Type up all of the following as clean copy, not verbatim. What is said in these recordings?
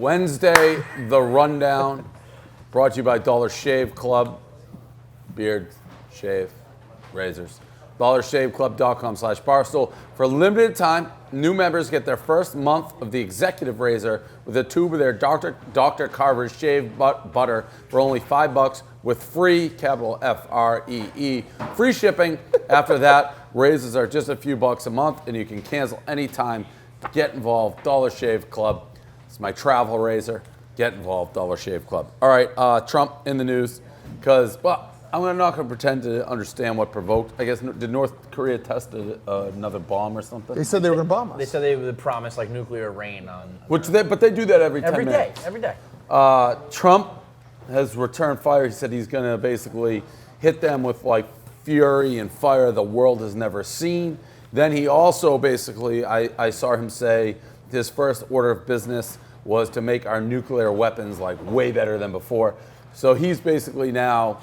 Wednesday, The Rundown, brought to you by Dollar Shave Club. Beard, shave, razors. DollarShaveClub.com/Barstool. For a limited time, new members get their first month of the Executive Razor with a tube of their Dr. Carver's Shave Butter for only $5 with free, capital F-R-E-E, free shipping. After that, razors are just a few bucks a month, and you can cancel anytime. Get involved, Dollar Shave Club. It's my travel razor. Get involved, Dollar Shave Club. All right, Trump in the news because, well, I'm not going to pretend to understand what provoked. I guess, did North Korea test another bomb or something? They said they were going to bomb us. They said they would promise like nuclear rain on. But they do that every 10 minutes. Every day. Trump has returned fire. He said he's going to basically hit them with like fury and fire the world has never seen. Then he also basically, I saw him say his first order of business was to make our nuclear weapons like way better than before. So he's basically now,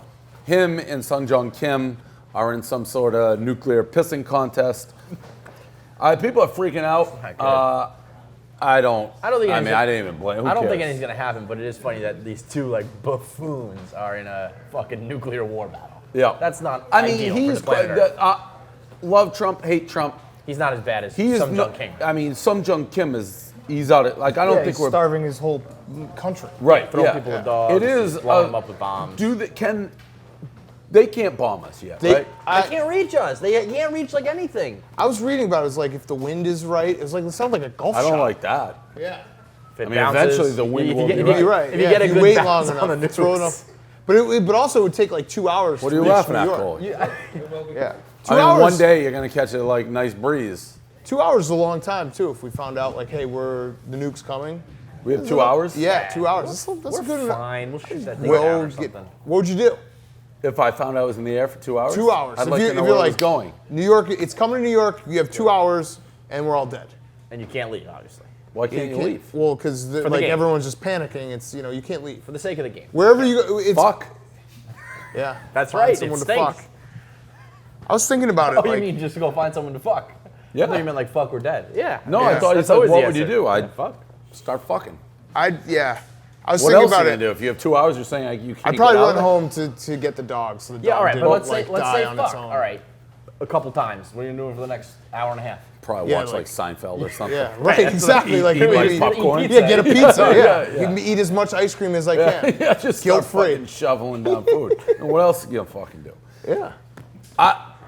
him and Sung Jong Kim are in some sort of nuclear pissing contest. People are freaking out. I didn't even blame. I don't think anything's gonna happen, but it is funny that these two like buffoons are in a fucking nuclear war battle. Yeah, that's not. I mean, ideal he's for the planet Earth. Love Trump, hate Trump. He's not as bad as Sung Jong Kim. I mean, Sung Jong Kim he's out. Like I don't think he's we're starving his whole country. right. Throwing people with dogs. It is blowing them up with bombs. They can't bomb us yet, right? They can't reach us. They can't reach like anything. I was reading about it. It's like if the wind is right, it sounds like a golf shot. I don't like that. Yeah. If it Eventually the wind will be right. You're right. If you get a good wait bounce long on enough, the throw nukes. enough. But also it would take like 2 hours. What to are you reach laughing New at, York. Cole? Yeah. 2 I mean, hours. one day you're gonna catch a like nice breeze. 2 hours is a long time too. If we found out like, hey, the nuke's coming. We have 2 hours. Yeah, 2 hours. That's We're good enough. fine. We'll shoot that thing down or something. What would you do? If I found out I was in the air for 2 hours. 2 hours. I'd If like you- to know if where you're it was like- going. New York, it's coming to New York. You have 2 hours, and we're all dead. And you can't leave, obviously, Why can't you leave? Well, because the like game. everyone's just panicking. It's you can't leave. for the sake of the game. Wherever you go, it's Fuck. Yeah, That's find right. Someone It to stinks. fuck. I was thinking about it. Oh, like, you mean just to go find someone to fuck? Yeah. I thought you meant like fuck, we're dead. Yeah. No, Yeah. I thought you That's said, always what the would you answer. do? Yeah, I'd fuck. start fucking. I was What thinking else are about you it. gonna do? If you have 2 hours, you're saying like, you can't I'd probably get out run of home to get the dog. So the Yeah, dog all right, didn't, but let's say die on its fuck. own. All right, a couple times. What are you doing for the next hour and a half? Probably Yeah, watch like Seinfeld or something. Yeah, right. Exactly. Like eat like maybe- popcorn. Yeah, get a pizza. Yeah. You can eat as much ice cream as I can. Yeah, just Guilt start free. fucking shoveling down food. And what else you gonna fucking do? Yeah.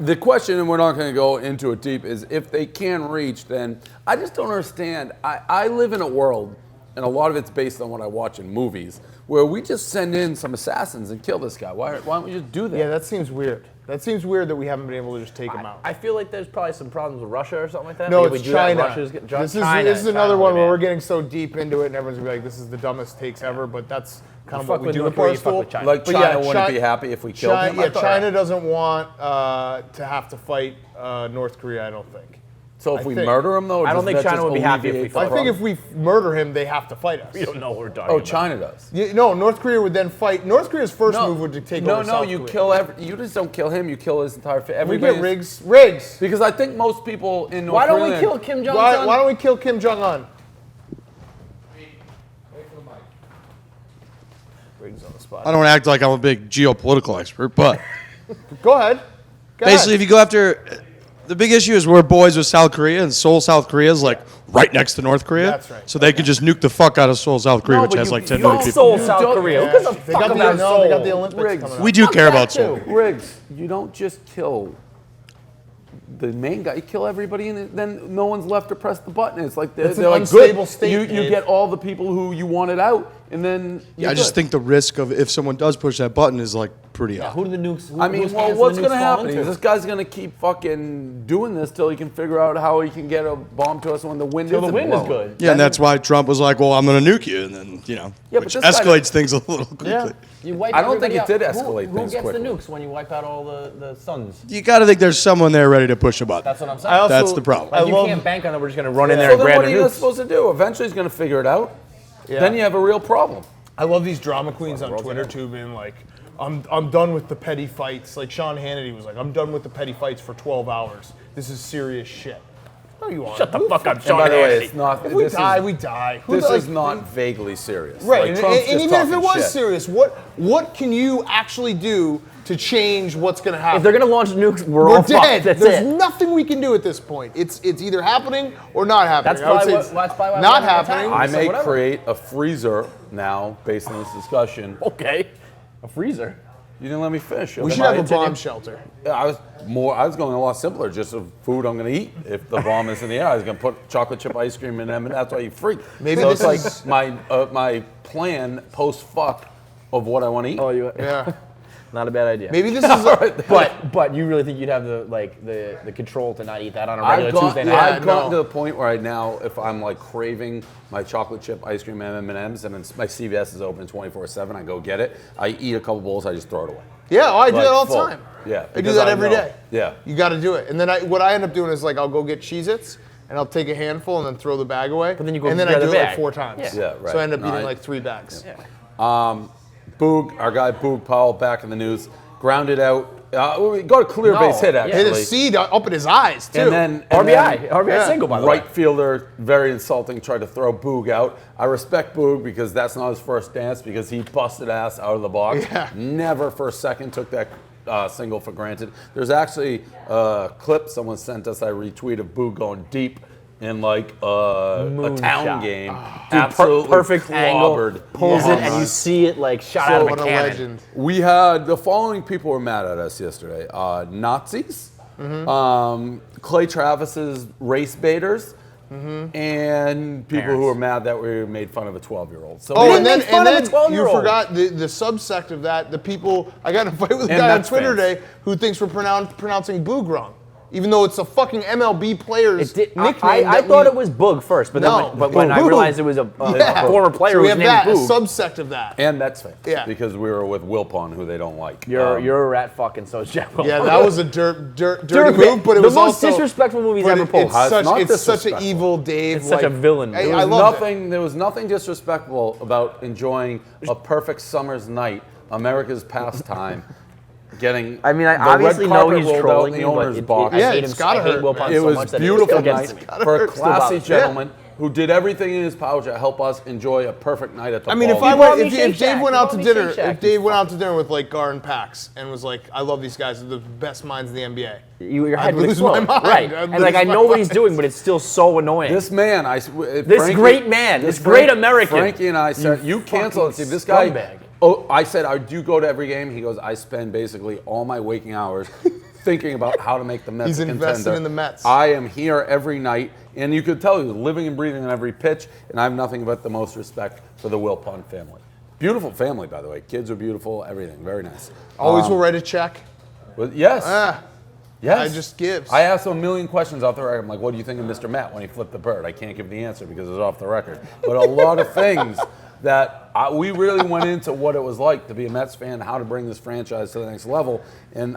The question, and we're not going to go into it deep, is if they can reach, then I just don't understand. I live in a world, and a lot of it's based on what I watch in movies, where we just send in some assassins and kill this guy. Why don't we just do that? Yeah, that seems weird. That seems weird that we haven't been able to just take him out. I feel like there's probably some problems with Russia or something like that. No, Like, if it's we do that, China. Russia's This is another one where man. we're getting so deep into it, and everyone's gonna be like, "This is the dumbest takes ever." But that's kind of fuck what we with do North with Korea, you fuck Barstool. with China. Like But China yeah, wouldn't Chi- be happy if we killed him. Yeah, China doesn't want to have to fight North Korea. I don't think. So if I we think- murder him, though, I don't does think that China just would be happy if we alleviate the fought I think problem? if we murder him, they have to fight us. We don't know what we're talking Oh, about. China does. No, North Korea would then fight. North Korea's first move would to take over South you Korea. kill you just don't kill him. You kill his entire family. We get Riggs. Because I think most people in North Why don't Korea. we kill Kim Jong Why Un? don't we kill Kim Jong Un? Riggs on the spot. I don't act like I'm a big geopolitical expert, but Go ahead. Go basically, ahead. if you go after, the big issue is we're boys with South Korea, and Seoul, South Korea is like right next to North Korea. That's right. So they can just nuke the fuck out of Seoul, South Korea, No, which but has you- like 10 you million don't people. Seoul, South Korea. Who gives a They fuck got about the, Seoul? they got the Olympics Riggs. coming up. We do care that about too. Seoul. Riggs, you don't just kill the main guy. You kill everybody, and then no one's left to press the button. It's like they're It's an like unstable good. state, You Dave. get all the people who you wanted out, and then Yeah, I just think the risk of if someone does push that button is like pretty high. Who do the nukes? I mean, whose well, hands what's do going the to nukes fall happen? into? Is this guy's going to keep fucking doing this till he can figure out how he can get a bomb to us when the wind Till the isn't wind is blowing. good. Yeah, and that's why Trump was like, "Well, I'm going to nuke you," and then Yeah, but which this guy- escalates things a little quickly. Yeah. You wipe I don't think everybody it did out. escalate Who things gets quickly. the nukes when you wipe out all the suns? You got to think there's someone there ready to push a button. That's what I'm saying. I also- That's the problem. Like, I you love- can't bank on that we're just going to run in there So and then grab what the are you nukes. supposed to do? Eventually he's going to figure it out. Yeah. Then you have a real problem. I love these drama queens on Twitter too, being like, I'm done with the petty fights. Like Sean Hannity was like, I'm done with the petty fights for 12 hours. This is serious shit. No, you aren't. Shut the fuck up, And Sean by the way, Hannity. it's not. If we this die, is, we die. Who This the- is not vaguely serious. Right, Like, and, Trump's and just even if it talking was shit. serious, what can you actually do to change what's going to happen? If they're gonna launch nukes, we're We're all dead. fucked. That's There's it. nothing we can do at this point. It's either happening or not happening. That's I would probably say what- it's that's probably why we're not having an attack. happening. I So may whatever. create a freezer now based on this discussion. Okay. A freezer. You didn't let me finish. We should have a bomb shelter. I was going a lot simpler, just of food I'm going to eat. If the bomb is in the air, I was going to put chocolate chip ice cream in them, and that's why you freak. Maybe so this it's is- like my plan post fuck of what I want to eat. Oh, you. Yeah. Not a bad idea. Maybe this is. But you really think you'd have the control to not eat that on a regular Tuesday night? I've gotten no. to the point where now, if I'm like craving my chocolate chip ice cream M&Ms, and my CVS is open 24/7, I go get it. I eat a couple bowls, I just throw it away. Yeah, I do Like, that all the full. time. Yeah, I do because that I every know. day. Yeah. You got to do it. And then what I end up doing is like I'll go get Cheez-Its and I'll take a handful and then throw the bag away. But then you go and then get I the do it like bag. 4 times. Yeah, right. So I end up No, eating I- like 3 bags. Boog, our guy Boog Powell, back in the news, grounded out. We got a clear base hit yeah. actually. Hit a seed up in his eyes too. And then RBI Yeah. single, by the right way. fielder, very insulting, tried to throw Boog out. I respect Boog because that's not his first dance because he busted ass out of the box. Yeah. Never for a second took that single for granted. There's actually a clip someone sent us, I retweeted, of Boog going deep in like a town Moonshot. game. Dude, Absolutely perfect angle, clobbered. pulls Yeah. it, and you see it like shot out of what a a cannon. legend. We had the following people were mad at us yesterday: Nazis, Clay Travis's race baiters, and people who Parents. were mad that we made fun of a 12-year-old. So Oh, we- and then, make fun of a you 12-year-old. forgot the subsect of that. The people, I got in a fight with a And guy on Mets Twitter fans. today who thinks we're pronouncing Boog wrong, even though it's a fucking MLB player's nickname. I that thought we- it was Boog first, but No, then when I Boog. realized it was a Yeah. former player So who we was have named that, a Boog. subsect of that. and Mets fans, Yeah. because we were with Wilpon, who they don't like. You're a rat fucking, so is Jeff. Yeah, that was a dirty Dirty move, but it the was most also disrespectful move he's but ever pulled. It's such, not it's such an disrespectful. evil Dave. It's such a villain. I, There I There was loved it. nothing. There was nothing disrespectful about enjoying a perfect summer's night, America's pastime. Getting I mean, I the obviously red know carpet he's rolled out trolling in me, the but owner's it, box. I Yeah, hate it's him. gotta I hate hurt, Wilpon man. It so was much that beautiful it night still gets for a still bothers classy me. gentleman who did everything in his power to help us enjoy a perfect night at the I mean, ball if I game. brought went, me if Shake Dave Shack. went He out to brought me dinner, Shake Shack. if Dave went out to dinner with like Gar and Pax and was like, "I love these guys; they're the best minds in the NBA." Your I'd head would lose my explode. mind. Right. I'd And like lose I my know what he's mind. doing, but it's still so annoying. This man, great man, this great American. Frankie and I said, you cancel it. See, this guy. scumbag. Oh, I said, do you go to every game? He goes, I spend basically all my waking hours thinking about how to make the Mets He's a invested contender. in the Mets. I am here every night, and you could tell he's living and breathing on every pitch, and I have nothing but the most respect for the Wilpon family. Beautiful family, by the way. Kids are beautiful, everything. Very nice. Always will write a check. But yes. Yes. I just gives. I asked him a million questions off the record. I'm like, what do you think of Mr. Matt when he flipped the bird? I can't give the answer because it's off the record. But a lot of things that we really went into what it was like to be a Mets fan, how to bring this franchise to the next level. And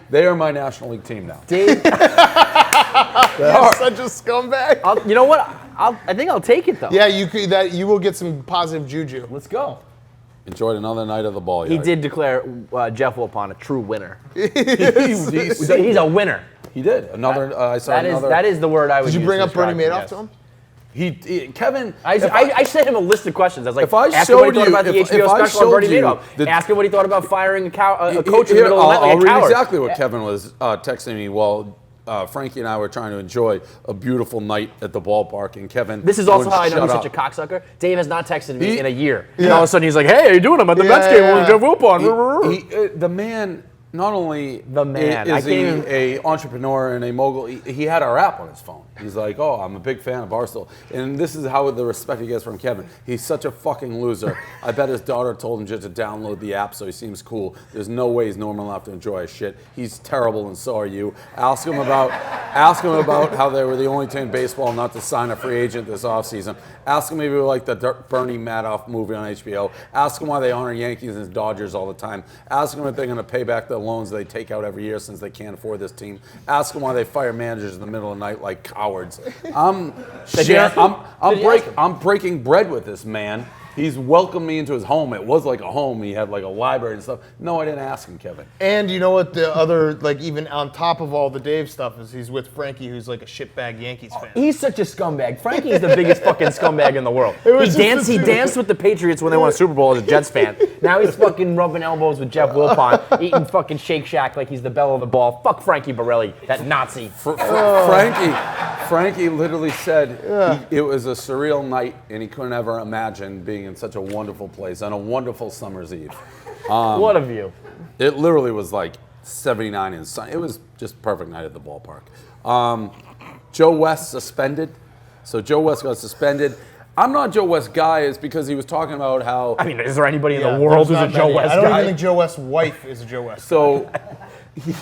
they are my National League team now. Dave, You're such a scumbag. you know what? I think I'll take it though. Yeah, you will get some positive juju. Let's go. Enjoyed another night of the ball He yard. did declare Jeff Wilpon a true winner. He's- He's a winner. He did. I saw another. That is the word I would Did you use bring to up Bernie describe him, Madoff yes. to him? Kevin. I sent him a list of questions. I was like, If I ask him what he showed thought you- about the if HBO I special on Bernie showed you Madoff. the- Ask him what he thought about firing a coach in the Here, middle of the night like I'll a read coward. exactly what Kevin was texting me while Frankie and I were trying to enjoy a beautiful night at the ballpark, and Kevin. This is also won't how I know shut he's such a up. cocksucker. Dave has not texted me He- in a year. And all of a sudden he's like, hey, how you doing? I'm at the Mets Yeah, game yeah, with Jeff Wilpon. The man, not only The man. I is can't he even- a entrepreneur and a mogul, he had our app on his phone. He's like, oh, I'm a big fan of Barstool. And this is how the respect he gets from Kevin. He's such a fucking loser. I bet his daughter told him just to download the app so he seems cool. There's no way he's normal enough to enjoy his shit. He's terrible, and so are you. Ask him about how they were the only team in baseball not to sign a free agent this offseason. Ask him if he like the Bernie Madoff movie on HBO. Ask him why they honor Yankees and Dodgers all the time. Ask him if they're going to pay back the loans they take out every year since they can't afford this team. Ask him why they fire managers in the middle of the night like cowards. I'm breaking bread with this man. He's welcomed me into his home. It was like a home. He had like a library and stuff. No, I didn't ask him, Kevin. And you know what? The other, like, even on top of all the Dave stuff, is he's with Frankie, who's like a shitbag Yankees fan. He's such a scumbag. Frankie's the biggest fucking scumbag in the world. He was just He danced with the Patriots when they won a Super Bowl as a Jets fan. Now he's fucking rubbing elbows with Jeff Wilpon, eating fucking Shake Shack like he's the belle of the ball. Fuck Frankie Borelli, that Nazi. Frankie literally said it was a surreal night and he couldn't ever imagine being in such a wonderful place on a wonderful summer's eve. What a view. It literally was like 79 and sun. It was just a perfect night at the ballpark. Joe West suspended. So Joe West got suspended. I'm not a Joe West guy. It's because he was talking about how. I mean, is there anybody in Yeah, the world who's there's a not Joe many. West I don't guy? even think Joe West's wife is a Joe West. So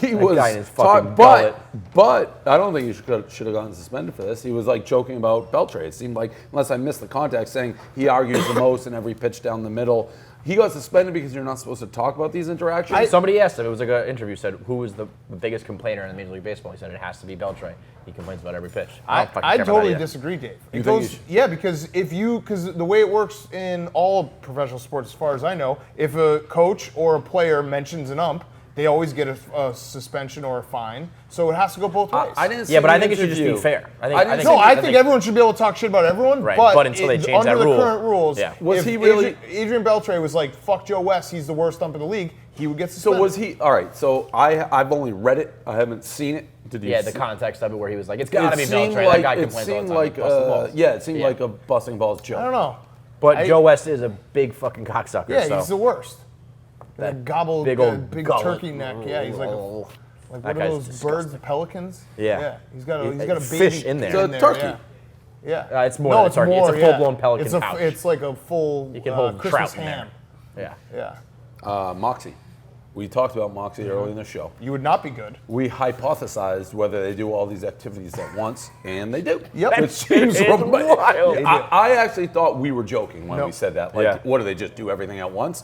he was. guy in his fucking but I don't think he should have gotten suspended for this. He was like joking about Beltray. It seemed like, unless I missed the context, saying he argues the most in every pitch down the middle. He got suspended because you're not supposed to talk about these interactions. Somebody asked him, it was like an interview, said, who was the biggest complainer in Major League Baseball? He said, it has to be Beltray. He complains about every pitch. I don't fucking care about that totally either. disagree, Dave. You think you should- Yeah, because because the way it works in all professional sports, as far as I know, if a coach or a player mentions an ump, they always get a suspension or a fine. So it has to go both ways. I didn't. Yeah, but see I an think it should just be interview. fair. I didn't No, see- I think everyone should be able to talk shit about everyone, Right, but but until they change under that the rule. current rules, Yeah. Was if he really- Adrian Beltre was like, "Fuck Joe West, he's the worst ump in the league," he would get So suspended. was he? All right. So I've only read it. I haven't seen it. Did you? Yeah, the see- context of it where he was like, it's got to be seemed Beltray. like That guy it complains all the seemed time. like Busting balls. yeah, it seemed Yeah. like a busting balls joke. I don't know. But Joe West is a big fucking cocksucker. Yeah, so. he's the worst. That gobble, big old big gullet. turkey neck. Yeah, he's like That what are guy's those disgusting. birds, pelicans? Yeah. He's got a baby Fish in there. It's a there, turkey. Yeah. It's more than a turkey. It's a full-blown pelican It's pouch. It's like a full You can hold Christmas trout in ham. there. Yeah. Yeah. Moxie. We talked about Moxie early in the show. You would not be good. We hypothesized whether they do all these activities at once, and they do. Yep. Which seems is remote. wild. They do. I actually thought we were joking when No. we said that. Like, Yeah. what do they just do everything at once?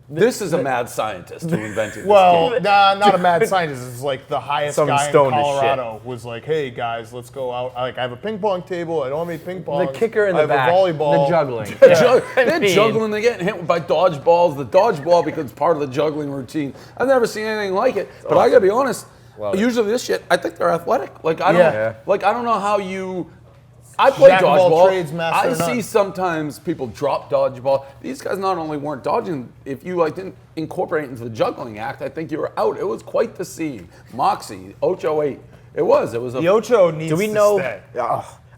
This is a mad scientist who invented this Well, game. nah, not a mad scientist. It's like the highest Some guy in stoned as shit. Colorado was like, "Hey guys, let's go out. Like, I have a ping pong table. I don't have any ping pong. The kicker in I the have back. a volleyball. The juggling. They're I mean- juggling, they're getting hit by dodgeballs. The dodgeball becomes part of the juggling routine. I've never seen anything like it. But I gotta be honest, Love it. usually this shit, I think they're athletic. Like I don't Yeah. like I don't know how you I play Jack of all dodgeball. trades, master I of none. see sometimes people drop dodgeball. These guys not only weren't dodging, if you like didn't incorporate it into the juggling act, I think you were out. It was quite the scene. Moxie, Ocho 8. It was. It was a The Ocho needs Do we to know? stay.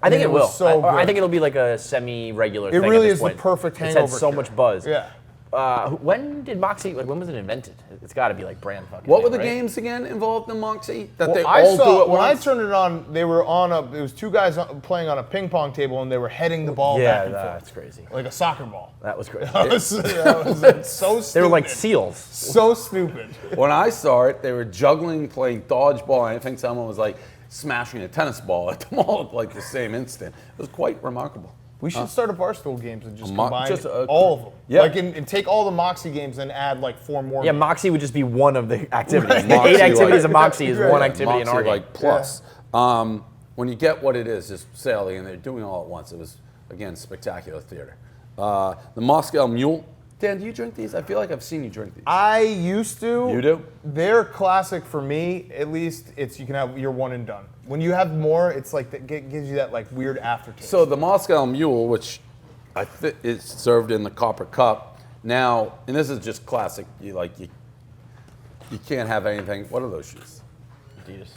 I think it it was will. so I good. think it'll be like a semi-regular thing. really at this is the point. perfect It's hangover had so cure. much buzz. Yeah. When did Moxie? Like, when was it invented? It's got to be like brand fucking. What new, were the right? games again involved in Moxie? That Well, they I all do saw at when I once? turned it on. They were on a. It was two guys playing on a ping pong table, and they were heading the ball Yeah, back and that's forth crazy. like a soccer ball. That was crazy. That was so stupid. They were like seals. So stupid. When I saw it, they were juggling, playing dodgeball, and I think someone was like smashing a tennis ball at them all at like the same instant. It was quite remarkable. We should start a Barstool games and just mo- combine just a- all of them. Yeah. Like and take all the Moxie games and add like 4 more. Yeah, games. Moxie would just be one of the activities. Right. The Moxie, 8 activities like- of Moxie is Right. one activity in Moxie our game. like plus. When you get what it is, just sailing, and they're doing it all at once. It was again spectacular theater. The Moscow Mule. Dan, do you drink these? I feel like I've seen you drink these. I used to. You do? They're classic for me. At least it's you can have your one and done. When you have more, it's like that gives you that like weird aftertaste. So the Moscow Mule, which I think is served in the copper cup now, and this is just classic. You can't have anything. What are those shoes? Adidas.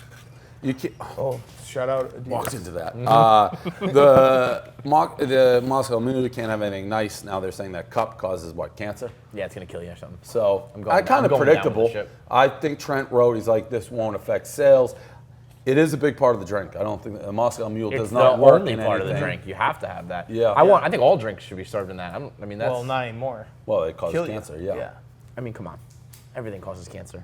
You can't. oh, shout out Adidas. Walked into that. The Moscow Mule can't have anything nice. Now they're saying that cup causes what, cancer? Yeah, it's gonna kill you or something. So I'm going down- kind I'm of going down with predictable. the ship. I think Trent wrote, he's like, this won't affect sales. It is a big part of the drink. I don't think the Moscow Mule It's does the not work only in part of the anything. drink. You have to have that. Yeah. I think all drinks should be served in that. I mean, that's. Well, not anymore. Well, it causes Kill you. cancer. Yeah. Yeah. I mean, come on. Everything causes cancer.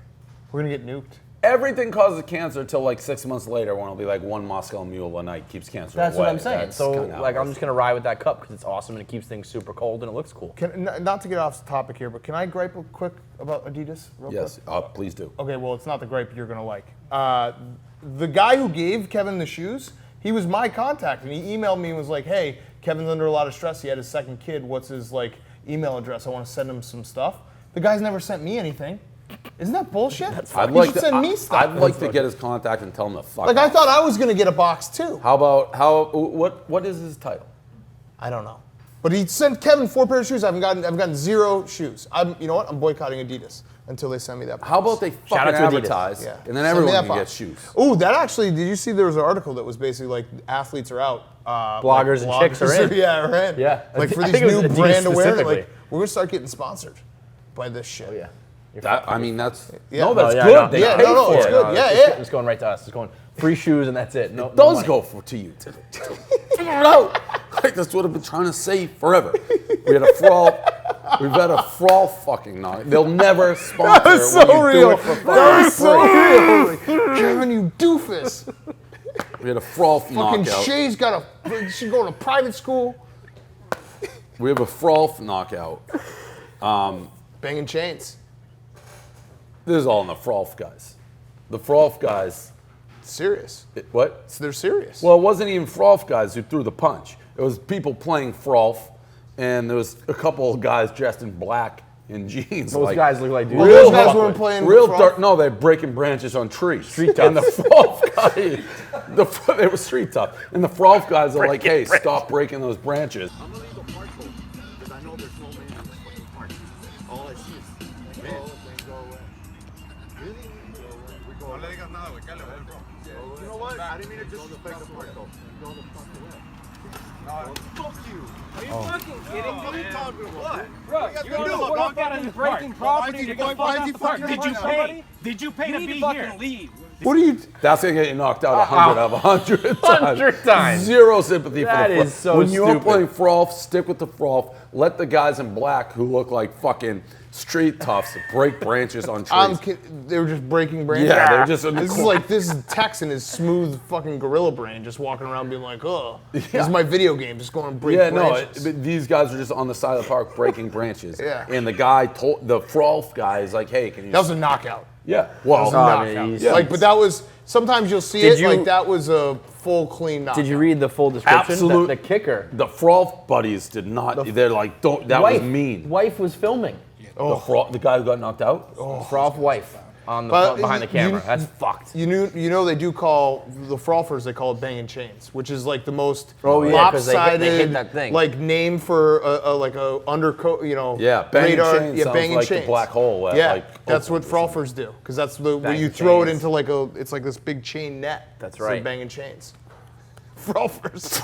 We're gonna get nuked. Everything causes cancer until like 6 months later, when it'll be like one Moscow Mule a night keeps cancer That's away. what I'm saying. That's So, kinda how like, it I'm is. just gonna ride with that cup because it's awesome and it keeps things super cold and it looks cool. Not to get off the topic here, but can I gripe real quick about Adidas? Real Yes, quick? please do. Okay, well, it's not the gripe you're gonna like. The guy who gave Kevin the shoes, he was my contact, and he emailed me and was like, "Hey, Kevin's under a lot of stress. He had his second kid. What's his email address? I want to send him some stuff." The guy's never sent me anything. Isn't that bullshit? He should send me stuff. I'd like to get his contact and tell him to fuck I off. thought I was gonna get a box too. What is his title? I don't know. But he sent Kevin 4 pairs of shoes. I've gotten 0 shoes. You know what? I'm boycotting Adidas until they send me that box. How about they Shout out fucking to Adidas. advertise, Yeah. and then Send me everyone that can get box. shoes? Oh, that actually, did you see there was an article that was basically like athletes are out. Bloggers and chicks are in. Yeah, are in. Yeah. Like for I these think it was new Adidas brand awareness, specifically. like we're going to start getting sponsored by this shit. Oh, yeah. That's Yeah. no, that's Oh, yeah, good. no. They Yeah, pay no, for it's it. good. Yeah, it's, yeah. It's going right to us. It's going free shoes and that's it. No, It does money. go to you today. Figure it out. Like that's what I've been trying to say forever. We had a fraud. We've had a fraud fucking night. They'll never sponsor That's when so you real. do it for That is free. so real. Like, Kevin, you doofus. We had a fraud Fucking knockout. Shay's she's going to private school. We have a fraud knockout. Banging chains. This is all in the Frolf guys. The Frolf guys. Serious. What? They're serious. Well, it wasn't even Frolf guys who threw the punch. It was people playing Frolf, and there was a couple of guys dressed in black in jeans. Those guys look like dudes. Well, those guys weren't playing Real Frolf? dark. No, they're breaking branches on trees. Street And the toughs. Frolf guys, they were street tough. And the Frolf guys are like, hey, stop breaking those branches. I'm gonna leave a park hole because I know there's no man in this fucking park. All I see is men. Go away. Really? Go away. We go away. You know what? I didn't mean to disrespect the park though. Go the fuck away. Fuck you. Are you fucking kidding me? What are you talking about? Bro, You're the one fucking breaking property to get fucked off the park. Did you pay? Did you pay to be here? Leave. what are you? That's gonna get you knocked out 100 of 100 times. 100 times. Zero sympathy That for the is so When you're stupid. playing Frolf, stick with the Frolf. Let the guys in black who look like fucking street toughs break branches on trees. They were just breaking branches. Yeah, they're just in the This is corner. like this is Tex and his smooth fucking gorilla brain just walking around being like, oh, this is my video game, just going to break Yeah, branches. but these guys were just on the side of the park breaking branches. Yeah. And the guy told the Frolf guy is like, hey, can you? That was a knockout. yeah. Well, That was a knockout. he's- Like, but that was sometimes you'll see Did it you- like that was a full clean knockout. Did you read the full description? Absolute- The kicker. the Frolf buddies did not. They're like, don't. That was mean. Wife was filming. The guy who got knocked out. Frolf wife on the But behind the you- camera. That's fucked. You know they do call the Frolfers, they call it banging chains, which is like the most Oh, yeah, 'cause lopsided they hit that thing. like name for a like a undercoat, Yeah, banging radar, chains yeah, sounds banging like the chains. black hole at, Yeah, like, that's what Oakland or Frolfers do, because that's the when Banging you throw it chains. into it's like this big chain net. That's So right. banging chains. Frolfers.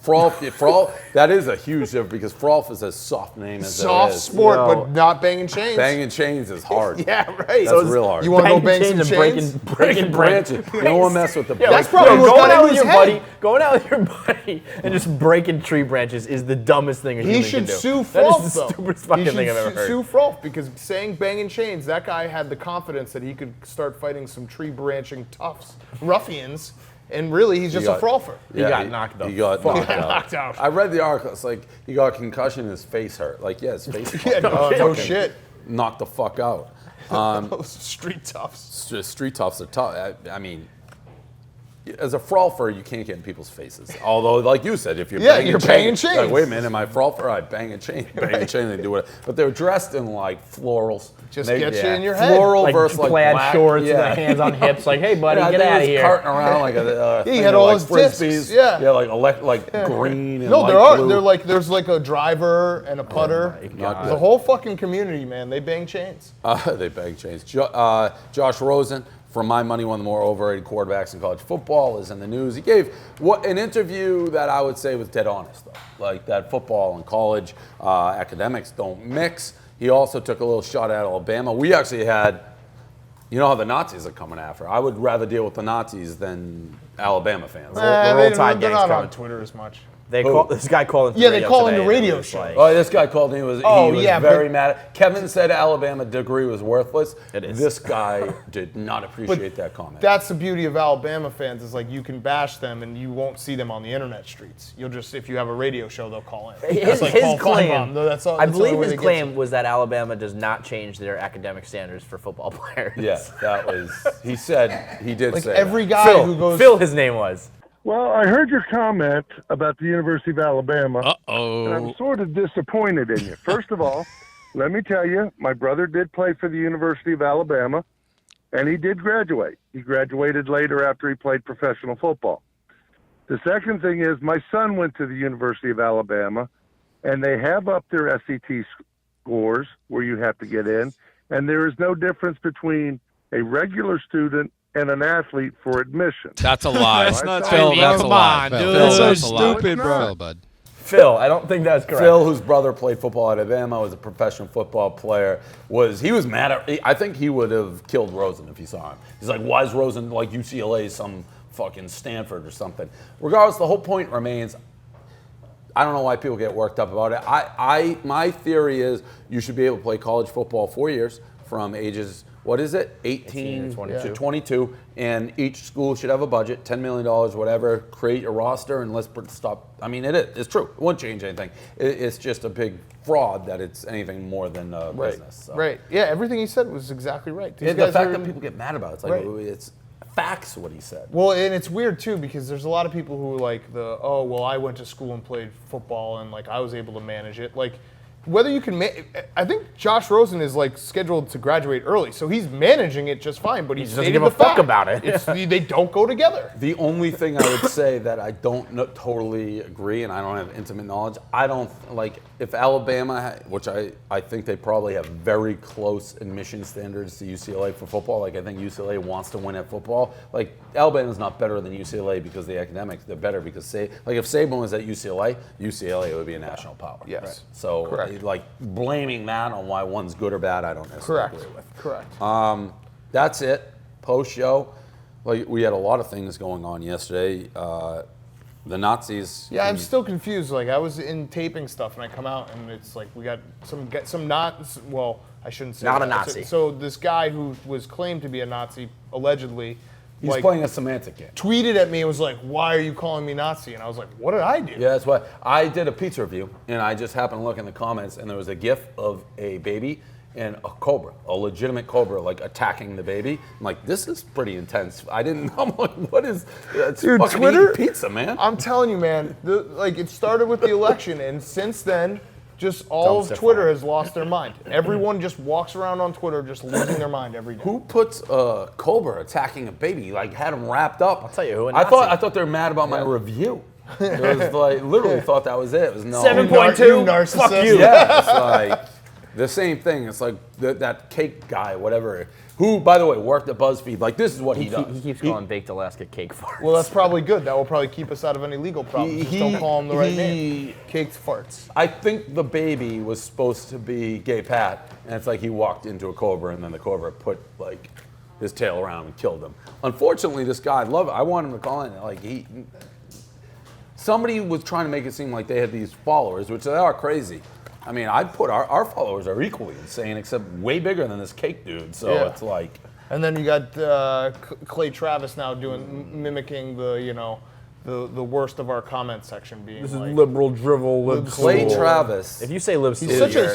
Frolf. That is a huge difference because Frolf is a soft name as Soft it is. sport, Yo. but not banging chains. Banging chains is hard. Yeah, right. That's real hard. You want to go Banging bang some chains chains? and breaking Breaking branches. You don't want to mess with the. Yeah, That's break- probably what going got out into with your his head. buddy, going out with your buddy, and just breaking tree branches is the dumbest thing a He human should can do. sue That Frolf, is the though. stupidest He fucking should thing I've ever heard. sue Frolf because saying banging chains, that guy had the confidence that he could start fighting some tree branching toughs, ruffians, and really he's just got- a Frolfer. He got knocked the He got fuck knocked out. knocked out. I read the article. It's like he got a concussion and his face hurt. Like, yeah, his face Yeah, no shit. knocked the fuck out. Those street toughs. Just street toughs are tough. I mean, as a Frolfer, you can't get in people's faces. Although, like you said, if you're Yeah, banging you're banging chains. Like, wait a minute, am I a Frolfer? I bang a chain. Bang a chain, they do it. But they're dressed in like florals. Just They- get you in your head. Floral Like versus like plaid black. shorts yeah. and their hands on hips, like, hey buddy, Yeah, get they out of was here. carting around like a he thing had of, all like, his discs, frisbees. yeah. like green and No, light there are. blue. They're like there's like a driver and a putter. Not The good. whole fucking community, man. They bang chains. They bang chains. Josh Rosen, for my money, one of the more overrated quarterbacks in college football, is in the news. He gave an interview that I would say was dead honest, though. Like that football and college academics don't mix. He also took a little shot at Alabama. We actually had, you know how the Nazis are coming after. I would rather deal with the Nazis than Alabama fans. the Roll Tide they're gang's not on coming. Twitter as much. This guy called into Yeah, radio they call today, into and it radio was shows. like- Oh, this guy called. He was yeah, very but- mad. Kevin said Alabama degree was worthless. It is. This guy did not appreciate that comment. That's the beauty of Alabama fans is like you can bash them and you won't see them on the internet streets. You'll just, if you have a radio show, they'll call in. His, That's like his Paul claim, Feinbaum, though. That's all, I that's the only believe way his they get claim you. was that Alabama does not change their academic standards for football players. Yeah, that was. He said he did Like say every that. guy who goes. Phil, his name was. Well, I heard your comment about the University of Alabama, and I'm sort of disappointed in you. First of all, let me tell you, my brother did play for the University of Alabama, and he did graduate. He graduated later after he played professional football. The second thing is my son went to the University of Alabama, and they have up their SAT scores where you have to get in, and there is no difference between a regular student and an athlete for admission. That's a lie. That's not Phil, true, that's a bro. lie. Come on, Phil, dude. That's so that's a lie. stupid, bro. Phil, bud. Phil, I don't think that's correct. Phil, whose brother played football at Alabama, was a professional football player. Was mad at? I think he would have killed Rosen if he saw him. He's like, why is Rosen like UCLA, some fucking Stanford or something? Regardless, the whole point remains. I don't know why people get worked up about it. My theory is you should be able to play college football 4 years from ages, what is it, 18 to 22, and each school should have a budget, $10 million, whatever, create a roster, and let's stop. I mean, it's true. It won't change anything. It's just a big fraud that it's anything more than a business. So. Right. Yeah, everything he said was exactly right. These The guys fact are- that people get mad about it's like, Right. it's facts what he said. Well, and it's weird too because there's a lot of people who like I went to school and played football and like I was able to manage it. Like whether you can, I think Josh Rosen is like scheduled to graduate early, so he's managing it just fine. But he doesn't stated give a the fuck fact. about it. They don't go together. The only thing I would say that I don't totally agree, and I don't have intimate knowledge, I don't like if Alabama, which I think they probably have very close admission standards to UCLA for football. Like I think UCLA wants to win at football. Like Alabama's not better than UCLA because of the academics. They're better because if Saban was at UCLA would be a national power. Yes. Right? So Correct. like blaming that on why one's good or bad, I don't necessarily Correct. agree with. Correct. That's it. Post show. Like we had a lot of things going on yesterday. The Nazis. Yeah, I'm still confused. Like I was in taping stuff, and I come out, and it's like we got some not. Well, I shouldn't say Not a that. Nazi. So this guy who was claimed to be a Nazi, allegedly, He's like, playing a semantic game. tweeted at me and was like, "Why are you calling me Nazi?" And I was like, "What did I do?" Yeah, that's why I did a pizza review, and I just happened to look in the comments, and there was a GIF of a baby and a cobra, a legitimate cobra, like attacking the baby. I'm like, this is pretty intense. I didn't know. I'm like, what is? It's Dude, fucking Twitter- eating pizza, man. I'm telling you, man. It started with the election, and since then, just all of Dumpster Twitter fire. has lost their mind. Everyone just walks around on Twitter just losing their mind every day. Who puts a cobra attacking a baby? Like had him wrapped up. I'll tell you who, a I Nazi. thought they were mad about my review. It was like literally thought that was it. It was no. 7.2. You narcissist. Fuck you. Yeah, it's like the same thing. It's like that cake guy, whatever, who, by the way, worked at BuzzFeed. Like, this is what he does. He keeps calling baked Alaska cake farts. Well, that's probably good. That will probably keep us out of any legal problems. Just don't call him the right name. Caked farts. I think the baby was supposed to be Gay Pat, and it's like he walked into a cobra, and then the cobra put, like, his tail around him and killed him. Unfortunately, this guy, I wanted him to call in, like, somebody was trying to make it seem like they had these followers, which they are crazy. I mean, I'd put our followers are equally insane, except way bigger than this cake dude. So Yeah. it's like, And then you got Clay Travis now mimicking the worst of our comment section being This is like, liberal drivel. Lib Clay school. Travis. If you say lib school, he's such you're-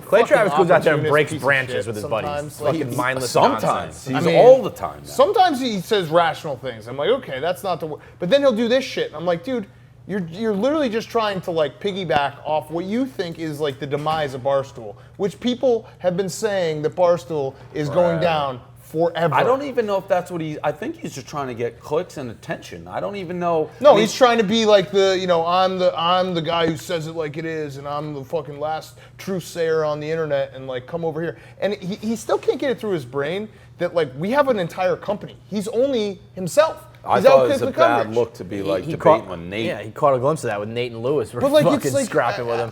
a Clay fucking Travis goes out there and opportunist breaks piece of branches shit with his buddies. sometimes. Like, Fucking mindless Sometimes nonsense. he's I mean, all the time. Now. Sometimes he says rational things. I'm like, okay, that's not the word. But then he'll do this shit. And I'm like, dude, you're literally just trying to like piggyback off what you think is like the demise of Barstool, which people have been saying that Barstool is going down forever. I don't even know if that's what I think he's just trying to get clicks and attention. I don't even know. No, I mean, he's trying to be like I'm the guy who says it like it is, and I'm the fucking last truth sayer on the internet, and like come over here. And he still can't get it through his brain that like we have an entire company. He's only himself. I He's thought out it was a the bad coverage. look to be like He debating caught- with Nate. Yeah, he caught a glimpse of that with Nate and Lewis. We're But like fucking it's like scrapping with him.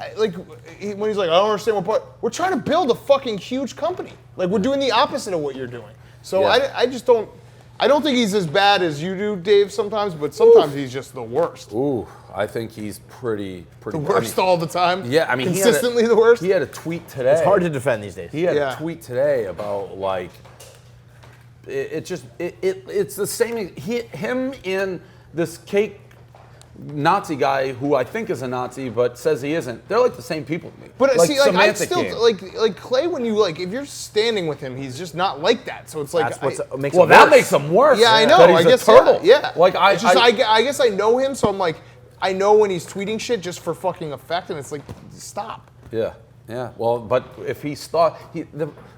when he's like, I don't understand what part. We're trying to build a fucking huge company. Like we're doing the opposite of what you're doing. So Yeah. I just don't. I don't think he's as bad as you do, Dave, sometimes, but sometimes he's just the worst. Ooh, I think he's pretty The worst all the time? Yeah, I mean, consistently the worst? He had a tweet today. It's hard to defend these days. He had Yeah. a tweet today about like it's the same. Him and this cake Nazi guy who I think is a Nazi but says he isn't. They're like the same people to me. But like see, like I semantic still game. like Clay. When you like, if you're standing with him, he's just not like that. So it's like, That's what makes well, it that worse. makes him worse. yeah, I know. That he's I a guess turtle. Yeah. Like It's just, I guess I know him, so I'm like, I know when he's tweeting shit just for fucking effect, and it's like, stop. Yeah, yeah. Well, but if he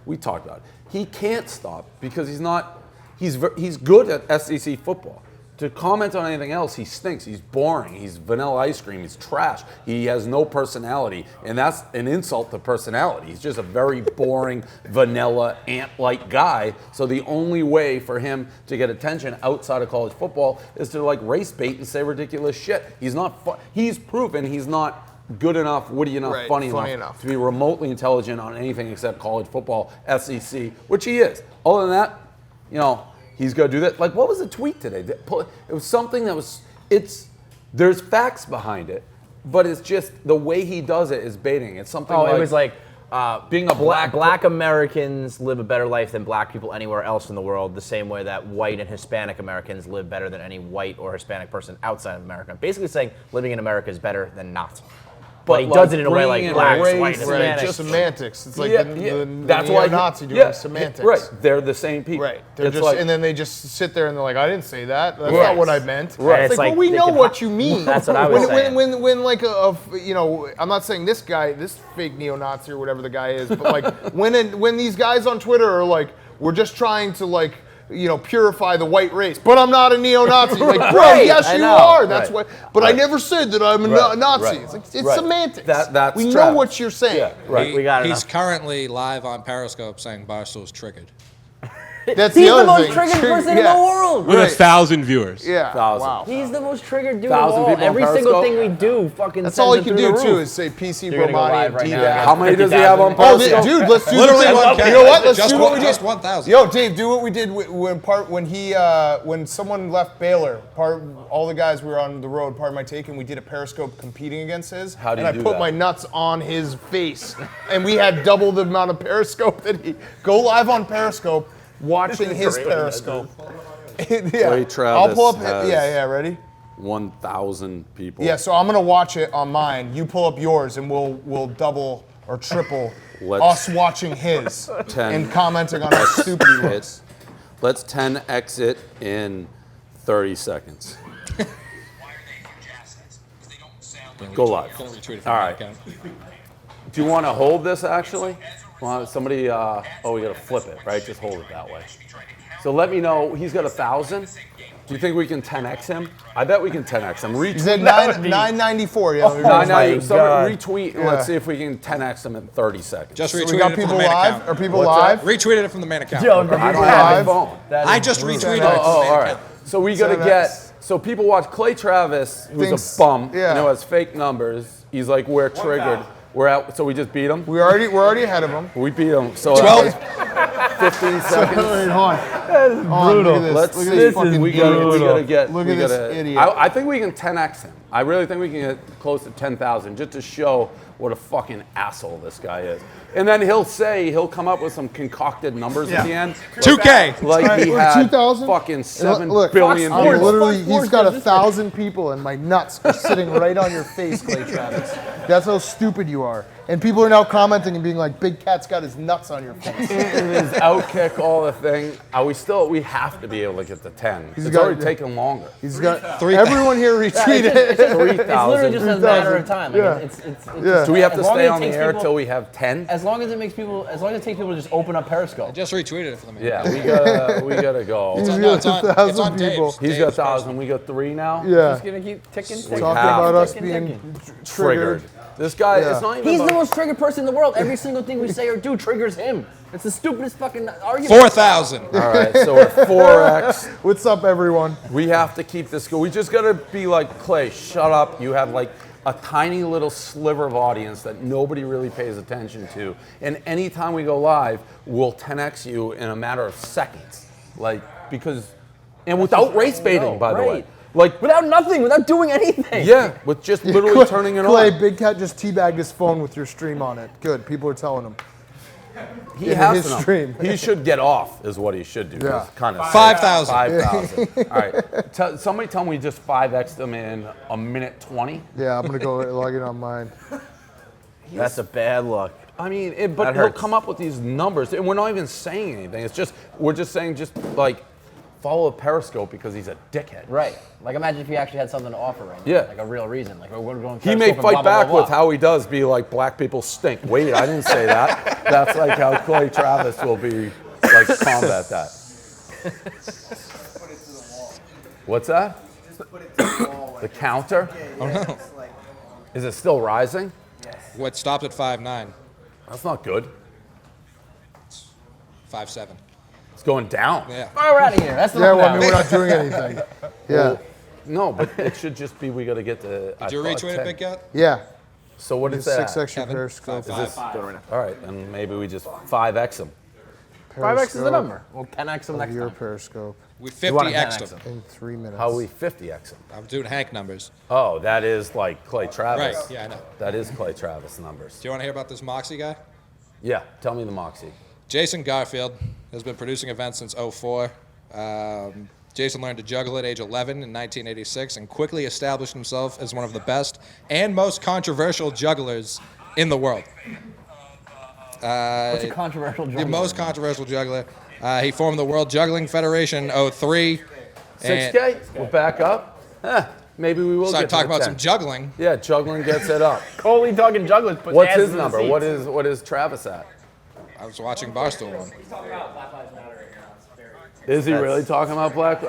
we talked about it. He can't stop because he's not. He's good at SEC football. To comment on anything else, he stinks. He's boring. He's vanilla ice cream. He's trash. He has no personality, and that's an insult to personality. He's just a very boring, vanilla, ant-like guy. So the only way for him to get attention outside of college football is to like race bait and say ridiculous shit. He's not. He's proven he's not good enough, witty enough, Right, funny enough to be remotely intelligent on anything except college football, SEC, which he is. Other than that, you know. He's going to do that. Like, what was the tweet today? It was something that was, there's facts behind it, but it's just the way he does it is baiting. It's something like. It was like being a black Americans live a better life than black people anywhere else in the world, the same way that white and Hispanic Americans live better than any white or Hispanic person outside of America. Basically saying living in America is better than not. But he like, does it in a way bringing like in blacks, race, white, right, Hispanic. Just semantics. It's like that's why Nazi doing yeah, semantics. Right, they're the same people. Right. They're It's just, like, and then they just sit there and they're like, I didn't say that. That's Yes. not what I meant. Right. It's It's like, like well, we they know can what you mean. That's what I was saying. When like you know, I'm not saying this guy, this fake neo-Nazi or whatever the guy is, but like when these guys on Twitter are like, we're just trying to like, you know, purify the white race, but I'm not a neo-Nazi. Like, bro, Right, yes, I you know. are. That's Right. what. But I never said that I'm a Nazi. Right. It's like, it's Right. semantics. That's we know Travis. what you're saying. Yeah, right. We got He's enough. currently live on Periscope saying Barstool's triggered. That's He's the other most thing. triggered person in Yeah. the world. With Right. 1,000 viewers. Yeah. 1,000. Wow. He's the most triggered dude 1,000 of all. people on Every single Periscope? thing we do fucking That's sends all he it can through do the too roof. is say PC You're gonna go Bromati live and right Diva. now. How many does he have on Oh, Periscope? dude, let's do Literally the thing. 1K. You know what? Let's Just do what we just did. 1,000. Yo, Dave, do what we did when someone left Baylor. All the guys we were on the road. Part of my take, and we did a Periscope competing against his. How do and you I do put that? my nuts on his face, and we had double the amount of Periscope that he go live on Periscope, watching his Periscope. Yeah, Clay I'll Travis pull up. has- Yeah, ready? 1,000 people. Yeah, so I'm gonna watch it on mine. You pull up yours, and we'll double or triple Let's- us watching his 10. and commenting on how stupid he looks. Let's 10 exit in 30 seconds. Go live. Gonna retweet it All from my right. account. Do you want to hold this actually? Somebody, oh, we gotta flip it, right? Just hold it that way. So let me know, he's got 1,000. Do you think we can 10x him? I bet we can 10x him. He's at would be- 994. Yeah, No, my no, God. retweet and Yeah. let's see if we can 10x him in 30 seconds. Just so retweeted we got it from people the main live. account. Are people What's live? Retweeted it from the main account. Yo, I don't Live? have my phone. I just retweeted it. Oh, from the Oh, main all right. account. So we gotta 10X. get. So people watch Clay Travis, who's Thinks- a bum, yeah. you know, has fake numbers. He's like, we're triggered. We're out. So we just beat him. We're already ahead of him. We beat him. So 12. 15 seconds. Wait, hold on. Look at this. Let's Look see. at this fucking We gotta get. Look we at this gotta- idiot. I think we can 10x him. I really think we can get close to 10,000 just to show what a fucking asshole this guy is. And then he'll come up with some concocted numbers at the end. 2K. Like he Look, had 2,000? fucking 7 Look, billion I'm people. literally, he's got 1,000 people, and my nuts are sitting right on your face, Clay Travis. That's how stupid you are. And people are now commenting and being like, "Big Cat's got his nuts on your face." And his outkick, all the thing. We have to be able to get to 10. It's got- already taken longer. He's got everyone here retweet it. It's literally 3,000. just a matter of time. Like, Yeah. it's Yeah. Do we have to as long stay as it on the takes air people- till we have 10? As long as it takes people, as long as it takes people to just open up Periscope. Just retweeted it from the main Yeah, account. we gotta go. He's No, it's got on, 1,000 it's on people. Dave's. He's Dave's got 1,000. We got 3 now. Yeah. Just gonna keep ticking. We ticking, have Talking about us ticking, being ticking. Triggered. This guy, Yeah. it's not even He's about- the most triggered person in the world. Every single thing we say or do triggers him. It's the stupidest fucking argument. 4,000. All right, so we're 4x. What's up, everyone? We have to keep this going. We just gotta be like, Clay, shut up. You have like a tiny little sliver of audience that nobody really pays attention to. And anytime we go live, we'll 10x you in a matter of seconds. Like, because And without race baiting, by the way. Right. Like, Without nothing, without doing anything. yeah, with just literally Clay, turning it Clay, on. Big Cat just teabagged his phone with your stream on it. Good. People are telling him. He in has his to know. stream. He should get off, is what he should do. Yeah. Kind of 5,000. 5,000. All right. Somebody tell me we just 5X'd them in a minute 20. Yeah, I'm gonna go log in on mine. That's a bad look. I mean, but That he'll hurts. come up with these numbers, and we're not even saying anything. It's just, we're just saying, just like, follow a Periscope because he's a dickhead. Right. Like imagine if he actually had something to offer right now. Yeah. Like a real reason. Like we're going. He may Periscope and fight blah, blah, back blah, with blah. how he does, be like, black people stink. Wait, I didn't say that. That's like how Clay Travis will be, like, combat that. What's that? The counter? Oh no. Is it still rising? What stopped at 5.9, That's not good. 5.7. It's going down. Yeah. All right, we're out of here. That's the Yeah, well, I rundown. mean, we're not doing anything. Yeah, Well, no, but it should just be we got to get to. Did you retweet it, Big Cat? yeah. So what is It's that? 6 extra Kevin? Periscope. 5.5. All right, and maybe we just 5X them. 5x is the number. We'll 10x them Of next your time. Periscope We You want to 50x'd 10x him. them. in 3 minutes. How we 50X them? I'm doing Hank numbers. Oh, that is like Clay Travis. Right, yeah, I know. That is Clay Travis numbers. Do you want to hear about this Moxie guy? Yeah, tell me the Moxie. Jason Garfield has been producing events since 04. Jason learned to juggle at age 11 in 1986 and quickly established himself as one of the best and most controversial jugglers in the world. What's a controversial The juggler? most controversial juggler. He formed the World Juggling Federation in 03. 6K? We're back up? Maybe we will Started get to talking the about 10. some juggling. Yeah, juggling gets it up. Coley talking jugglers. Puts What's asses his in the number? seats. What is Travis at? I was watching Barstool one. Is he really talking about Black?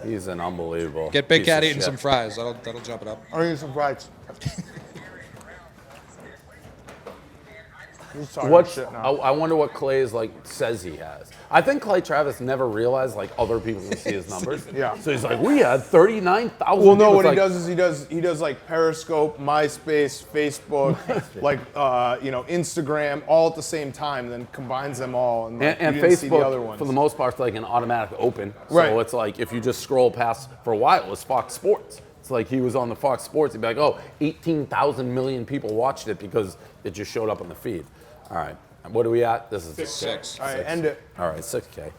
He's an unbelievable. Get Big piece Cat of eating shit. some fries. That'll jump it up. I'm gonna get some fries. He's talking What's, shit now. I wonder what Clay's like says he has. I think Clay Travis never realized like other people can see his numbers. Yeah. So he's like, we had 39,000. Well, no, people. what It's he like, does is he does like Periscope, MySpace, Facebook, like Instagram, all at the same time, then combines them all, and, like, And you didn't see the other Facebook, ones. for the most part, is like an automatic open. Right. So it's like if you just scroll past, for a while, it was Fox Sports. It's like he was on the Fox Sports. He'd be like, oh, 18,000 million people watched it because it just showed up on the feed. All right. What are we at? This is 6. All right, end it. All right, 6K.